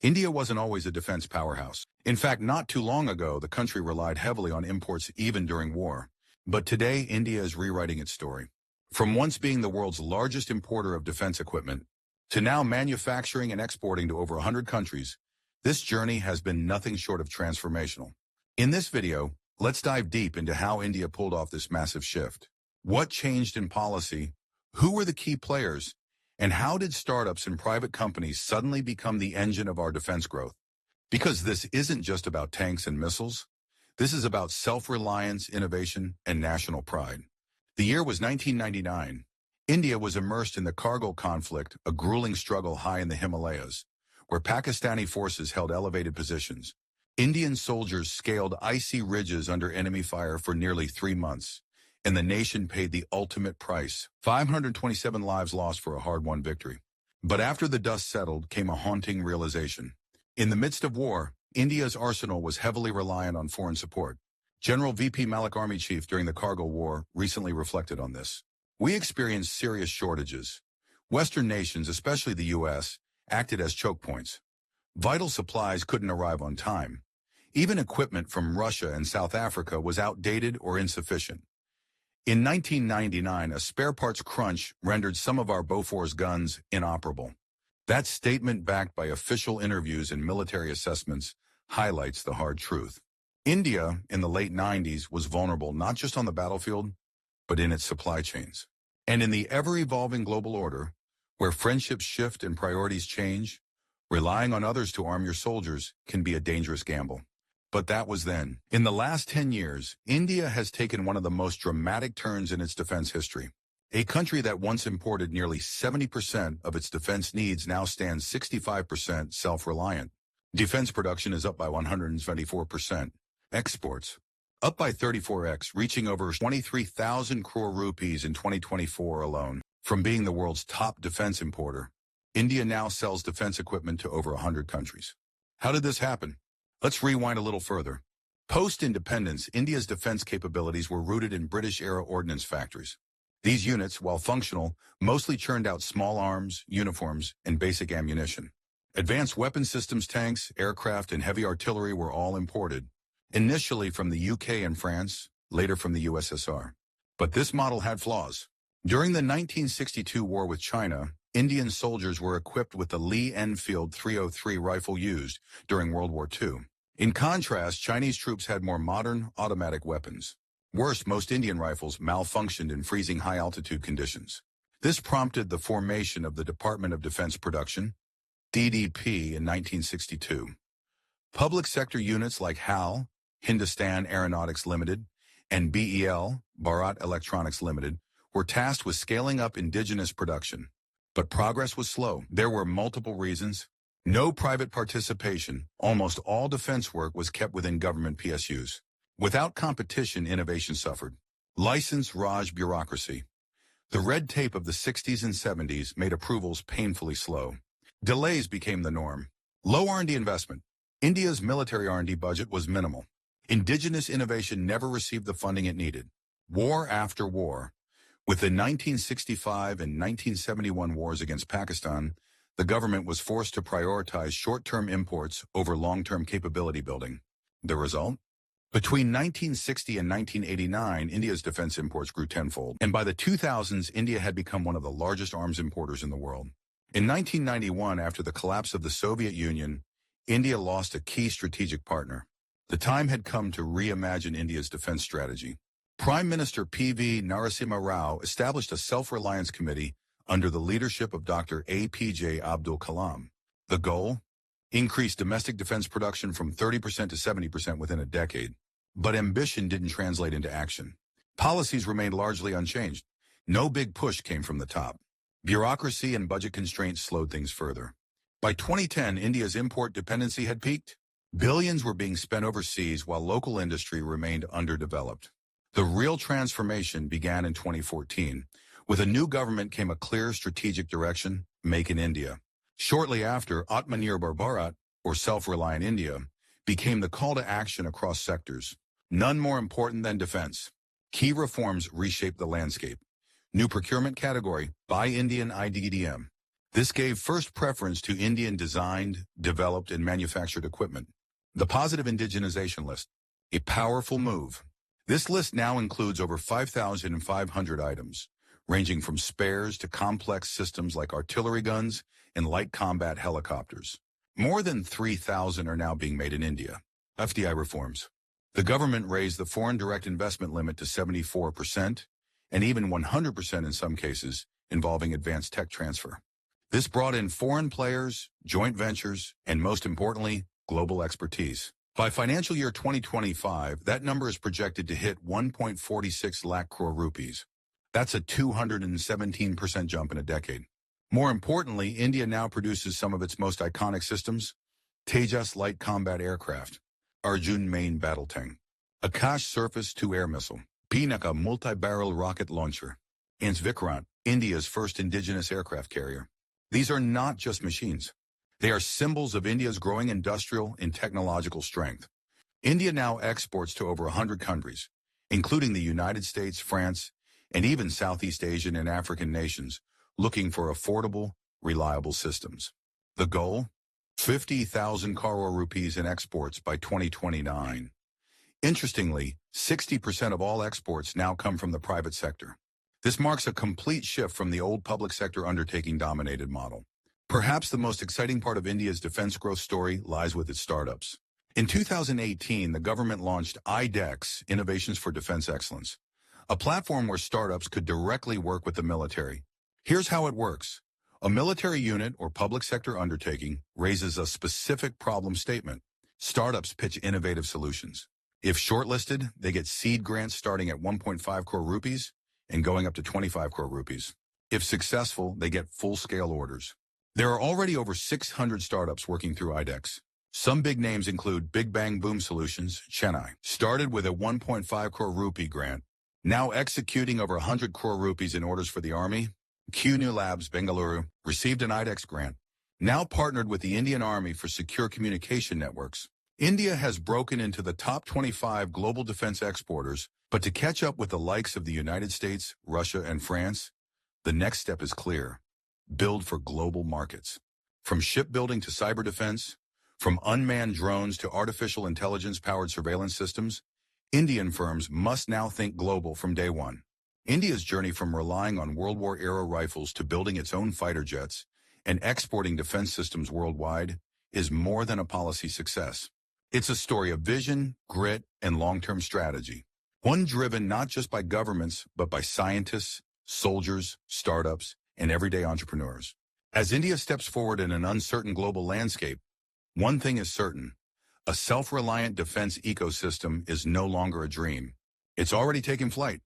India wasn't always a defense powerhouse. In fact, not too long ago, the country relied heavily on imports even during war. But today, India is rewriting its story. From once being the world's largest importer of defense equipment, to now manufacturing and exporting to over 100 countries, this journey has been nothing short of transformational. In this video, let's dive deep into how India pulled off this massive shift. What changed in policy? Who were the key players? And how did startups and private companies suddenly become the engine of our defense growth? Because this isn't just about tanks and missiles. This is about self-reliance, innovation, and national pride. The year was 1999. India was immersed in the Kargil conflict, a grueling struggle high in the Himalayas, where Pakistani forces held elevated positions. Indian soldiers scaled icy ridges under enemy fire for nearly 3 months, and the nation paid the ultimate price, 527 lives lost for a hard-won victory. But after the dust settled came a haunting realization. In the midst of war, India's arsenal was heavily reliant on foreign support. General V.P. Malik, Army Chief during the Kargil War, recently reflected on this. We experienced serious shortages. Western nations, especially the U.S., acted as choke points. Vital supplies couldn't arrive on time. Even equipment from Russia and South Africa was outdated or insufficient. In 1999, a spare parts crunch rendered some of our Bofors guns inoperable. That statement, backed by official interviews and military assessments, highlights the hard truth. India, in the late 90s, was vulnerable not just on the battlefield, but in its supply chains. And in the ever-evolving global order, where friendships shift and priorities change, relying on others to arm your soldiers can be a dangerous gamble. But that was then. In the last 10 years, India has taken one of the most dramatic turns in its defense history. A country that once imported nearly 70% of its defense needs now stands 65% self-reliant. Defense production is up by 174%. Exports, up by 34x, reaching over 23,000 crore rupees in 2024 alone. From being the world's top defense importer, India now sells defense equipment to over 100 countries. How did this happen? Let's rewind a little further. Post-independence, India's defense capabilities were rooted in British-era ordnance factories. These units, while functional, mostly churned out small arms, uniforms, and basic ammunition. Advanced weapon systems, tanks, aircraft, and heavy artillery were all imported, initially from the UK and France, later from the USSR. But this model had flaws. During the 1962 war with China, Indian soldiers were equipped with the Lee Enfield 303 rifle used during World War II. In contrast, Chinese troops had more modern, automatic weapons. Worse, most Indian rifles malfunctioned in freezing high-altitude conditions. This prompted the formation of the Department of Defense Production, DDP, in 1962. Public sector units like HAL, Hindustan Aeronautics Limited, and BEL, Bharat Electronics Limited, were tasked with scaling up indigenous production. But progress was slow. There were multiple reasons. No private participation. Almost all defense work was kept within government PSUs. Without competition, innovation suffered. License Raj bureaucracy. The red tape of the 60s and 70s made approvals painfully slow. Delays became the norm. Low R&D investment. India's military R&D budget was minimal. Indigenous innovation never received the funding it needed. War after war. With the 1965 and 1971 wars against Pakistan, the government was forced to prioritize short-term imports over long-term capability building. The result? Between 1960 and 1989, India's defense imports grew tenfold, and by the 2000s, India had become one of the largest arms importers in the world. In 1991, after the collapse of the Soviet Union, India lost a key strategic partner. The time had come to reimagine India's defense strategy. Prime Minister P.V. Narasimha Rao established a self-reliance committee under the leadership of Dr. A.P.J. Abdul Kalam. The goal? Increase domestic defense production from 30% to 70% within a decade. But ambition didn't translate into action. Policies remained largely unchanged. No big push came from the top. Bureaucracy and budget constraints slowed things further. By 2010, India's import dependency had peaked. Billions were being spent overseas while local industry remained underdeveloped. The real transformation began in 2014. With a new government came a clear strategic direction: Make in India. Shortly after, Aatmanirbhar Bharat, or Self-Reliant India, became the call to action across sectors. None more important than defense. Key reforms reshaped the landscape. New procurement category: Buy Indian iDEX. This gave first preference to Indian-designed, developed, and manufactured equipment. The positive indigenization list, a powerful move. This list now includes over 5,500 items, ranging from spares to complex systems like artillery guns and light combat helicopters. More than 3,000 are now being made in India. FDI reforms. The government raised the foreign direct investment limit to 74%, and even 100% in some cases, involving advanced tech transfer. This brought in foreign players, joint ventures, and most importantly, global expertise. By financial year 2025, that number is projected to hit 1.46 lakh crore rupees. That's a 217% jump in a decade. More importantly, India now produces some of its most iconic systems: Tejas light combat aircraft, Arjun main battle tank, Akash surface-to-air missile, Pinaka multi-barrel rocket launcher, and Vikrant, India's first indigenous aircraft carrier. These are not just machines. They are symbols of India's growing industrial and technological strength. India now exports to over 100 countries, including the United States, France, and even Southeast Asian and African nations, looking for affordable, reliable systems. The goal? 50,000 crore rupees in exports by 2029. Interestingly, 60% of all exports now come from the private sector. This marks a complete shift from the old public sector undertaking-dominated model. Perhaps the most exciting part of India's defense growth story lies with its startups. In 2018, the government launched iDEX, Innovations for Defense Excellence, a platform where startups could directly work with the military. Here's how it works. A military unit or public sector undertaking raises a specific problem statement. Startups pitch innovative solutions. If shortlisted, they get seed grants starting at 1.5 crore rupees and going up to 25 crore rupees. If successful, they get full-scale orders. There are already over 600 startups working through iDEX. Some big names include Big Bang Boom Solutions, Chennai, started with a 1.5 crore rupee grant, now executing over 100 crore rupees in orders for the Army. QNU Labs, Bengaluru, received an iDEX grant, now partnered with the Indian Army for secure communication networks. India has broken into the top 25 global defense exporters, but to catch up with the likes of the United States, Russia, and France, the next step is clear. Build for global markets. From shipbuilding to cyber defense, from unmanned drones to artificial intelligence-powered surveillance systems, Indian firms must now think global from day one. India's journey from relying on World War-era rifles to building its own fighter jets and exporting defense systems worldwide is more than a policy success. It's a story of vision, grit, and long-term strategy. One driven not just by governments, but by scientists, soldiers, startups, and everyday entrepreneurs. As India steps forward in an uncertain global landscape, one thing is certain: a self-reliant defense ecosystem is no longer a dream. It's already taken flight.